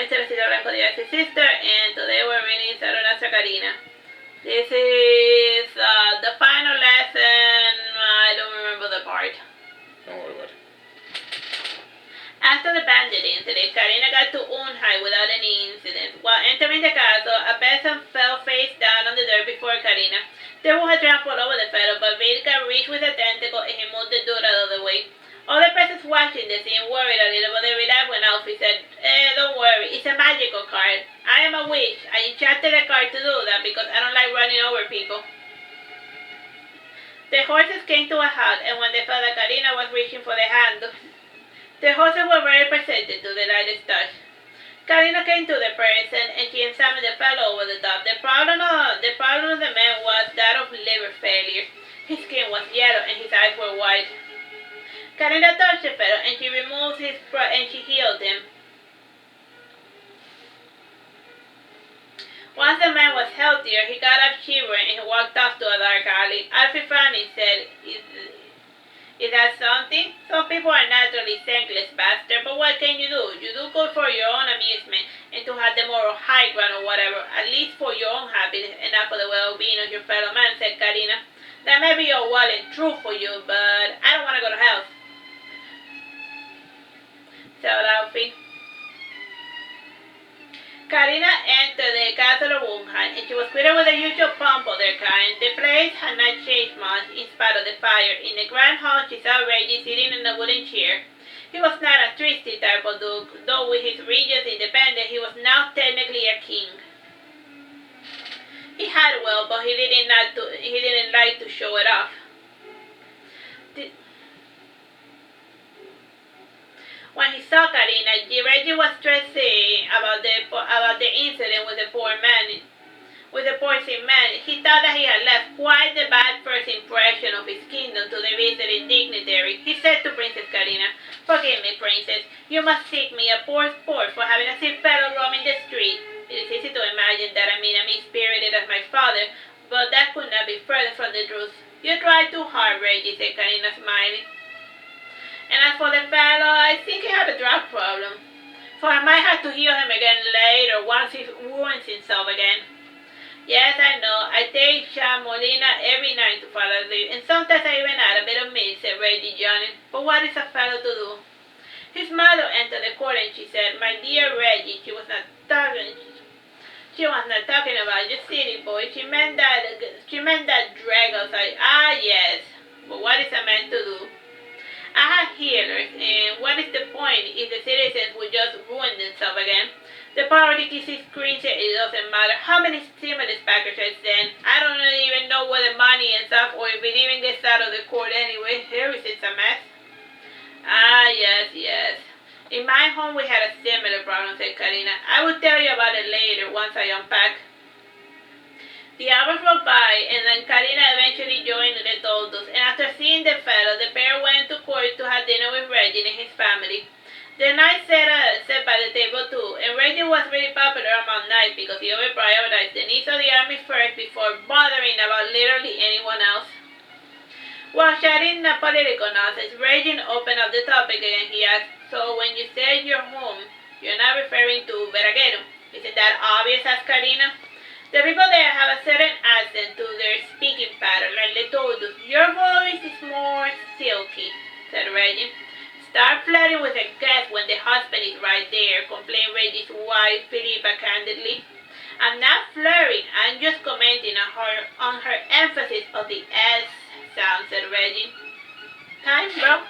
Mr. Vestido Blanco de Gypsy Sister, and today we're reading Saturnastra Karina. This is the final lesson. I don't remember the part. Don't worry about it. After the bandit incident, Karina got to Unheil without any incident. While entering the castle, a peasant fell face down on the dirt before Karina. There was a trample over the fellow, but Vilka reached with a tentacle and he moved the dude out of the way. Other peasants watching the scene worried a little, but they relaxed when Alfie said, don't worry, it's a magical card. I am a witch. I enchanted the card to do that because I don't like running over people. The horses came to a halt, and when they felt that Karina was reaching for the handle, the horses were very perceptive to the lightest touch. Karina came to the person and she examined the fellow over the top. The problem of the man was that of liver failure. His skin was yellow and his eyes were white. Karina touched the fellow and she removed his and she healed him. Once the man was healthier, he got up shivering and he walked off to a dark alley. Alfie frowned and said, Is that something? Some people are naturally thankless bastards, but what can you do? You do good for your own amusement and to have the moral high ground or whatever, at least for your own happiness and not for the well-being of your fellow man, said Karina. That may be all well and true for you, but I don't want to go to hell, said Alfie. Karina entered the castle of Unheil, and she was greeted with the usual pomp of their kind. The place had not changed much in spite of the fire. In the grand hall, she saw Reggie sitting in a wooden chair. He was not a twisty type of duke, though with his region's independence, he was now technically a king. He had wealth, but he didn't like to show it off. When he saw Karina, Reggie was stressing about the incident with the poor sick man. He thought that he had left quite the bad first impression of his kingdom to the visiting dignitary. He said to Princess Karina, Forgive me, Princess. You must seek me, a poor sport, for having a sick fellow roaming the street. It is easy to imagine that I'm mean-spirited as my father, but that could not be further from the truth. You try too hard, Reggie, said Karina, smiling. And as for the fellow, I think he had a drug problem. For I might have to heal him again later once he ruins himself again. Yes, I know. I take chamolina every night to fall asleep, and sometimes I even add a bit of milk, said Reggie, yawning. But what is a fellow to do? His mother entered the court and she said, My dear Reggie, she was not talking about you silly boy. She meant that drag outside. Ah, yes. But what is a man to do? I have healers, and what is the point if the citizens would just ruin themselves again? The poverty kids screams it doesn't matter. How many stimulus packages I send? I don't even know where the money ends up or if it even gets out of the court anyway. Everything's a mess. Ah, yes. In my home we had a similar problem, said Karina. I will tell you about it later once I unpack. The hours rolled by, and then Karina eventually joined the toddlers, and after seeing the fellow, the pair went to court to have dinner with Reggie and his family. The knight sat by the table too, and Reggie was really popular among knights because he over-prioritized the needs of the army first before bothering about literally anyone else. While chatting political nonsense, Reggie opened up the topic again. He asked, So when you said you're home, you're not referring to Veragerung. Isn't that obvious? Asked Karina. The people there have a certain accent to their speaking pattern, like they told us. Your voice is more silky, said Reggie. Start flirting with a guest when the husband is right there, complained Reggie's wife, Philippa, candidly. I'm not flirting, I'm just commenting on her emphasis of the S sound, said Reggie. Time, bro?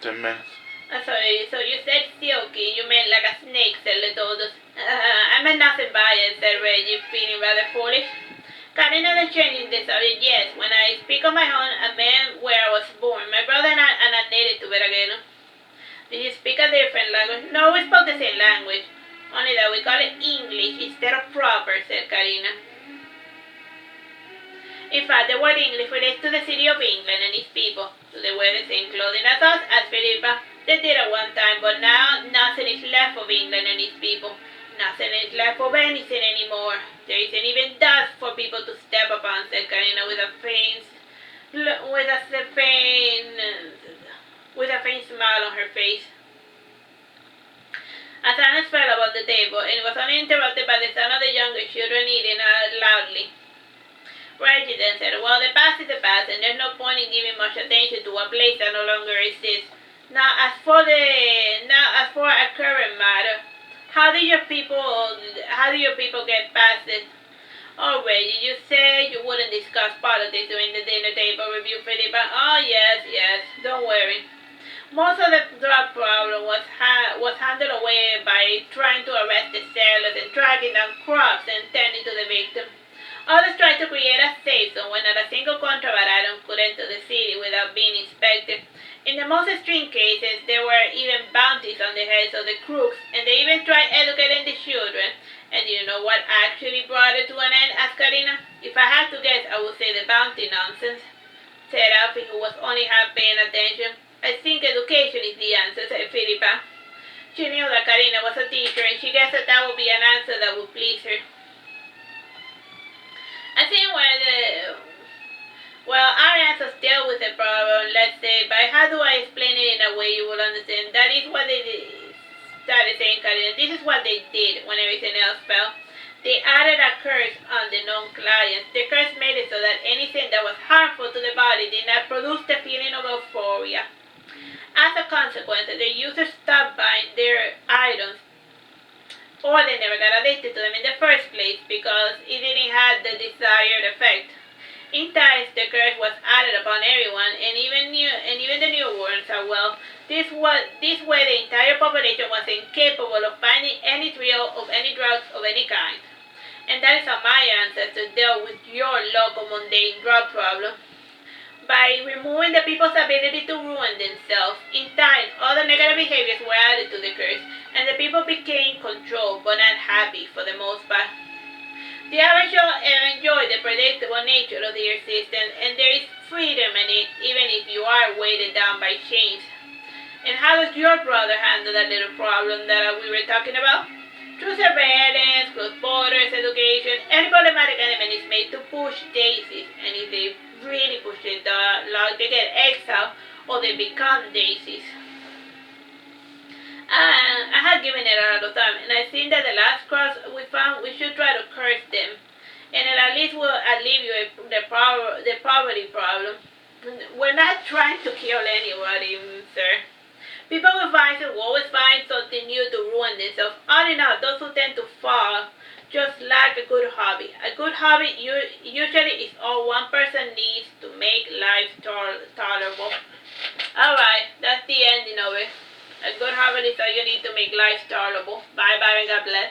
10 minutes. So you said silky, you meant like a snake, said Letodus. I meant nothing by it, said Reggie, feeling rather foolish. Karina then changing the subject, yes, when I speak of my home, I meant where I was born. My brother and I are not native to Veragerung. Did you speak a different language? No, we spoke the same language, only that we call it English instead of proper, said Karina. In fact, the word English relates to the city of England and its people. Do they wear the same clothing as us? Asked Philippa. They did at one time, but now nothing is left of England and its people. Nothing is left of anything anymore. There isn't even dust for people to step upon, said Karina with a faint smile on her face. A silence fell about the table, and it was only interrupted by the sound of the younger children eating loudly. Reggie then said, well, the past is the past, and there's no point in giving much attention to a place that no longer exists. Now, as for a current matter, how do your people get past it? Oh, Reggie, you said you wouldn't discuss politics during the dinner table review, Philippa. Oh, yes, don't worry. Most of the drug problem was handled away by trying to arrest the sellers and tracking down crops and tending to the victim. Others tried to create a safe zone where not a single contraband item could enter the city without being inspected. In the most extreme cases, there were even bounties on the heads of the crooks, and they even tried educating the children. And do you know what actually brought it to an end? Asked Karina. If I had to guess, I would say the bounty nonsense, said Alfie, who was only half paying attention. I think education is the answer, said Philippa. She knew that Karina was a teacher, and she guessed that would be an answer that would please her. I think our answers deal with the problem, let's say, but how do I explain it in a way you will understand? That is what they started saying, Karina. This is what they did when everything else fell. They added a curse on the known clients. The curse made it so that anything that was harmful to the body did not produce the feeling of euphoria. As a consequence, the users stopped buying their items, or they never got addicted to them in the first place because it didn't have the desired effect. In time, the curse was added upon everyone, and even the new ones as well. This way, the entire population was incapable of finding any thrill of any drugs of any kind. And that is how my ancestors dealt with your local mundane drug problem. By removing the people's ability to ruin themselves, in time, other negative behaviors were added to the curse, and the people became controlled but not happy for the most part. The average enjoy the predictable nature of their existence, and there is freedom in it, even if you are weighted down by chains. And how does your brother handle that little problem that we were talking about? Through surveillance, close borders, education, any problematic element is made to push daisies, and if they really push it long, they get exiled or they become daisies. I had given it a lot of time, and I think that the last cross we found, we should try to curse them, and it at least will alleviate the poverty problem. We're not trying to kill anybody, sir. People with vices will always find something new to ruin themselves. All in all, those who tend to fall just lack a good hobby. A good hobby usually is all one person needs to make life tolerable. Alright, that's the ending of it. A good hobby is all you need to make life tolerable. Bye bye and God bless.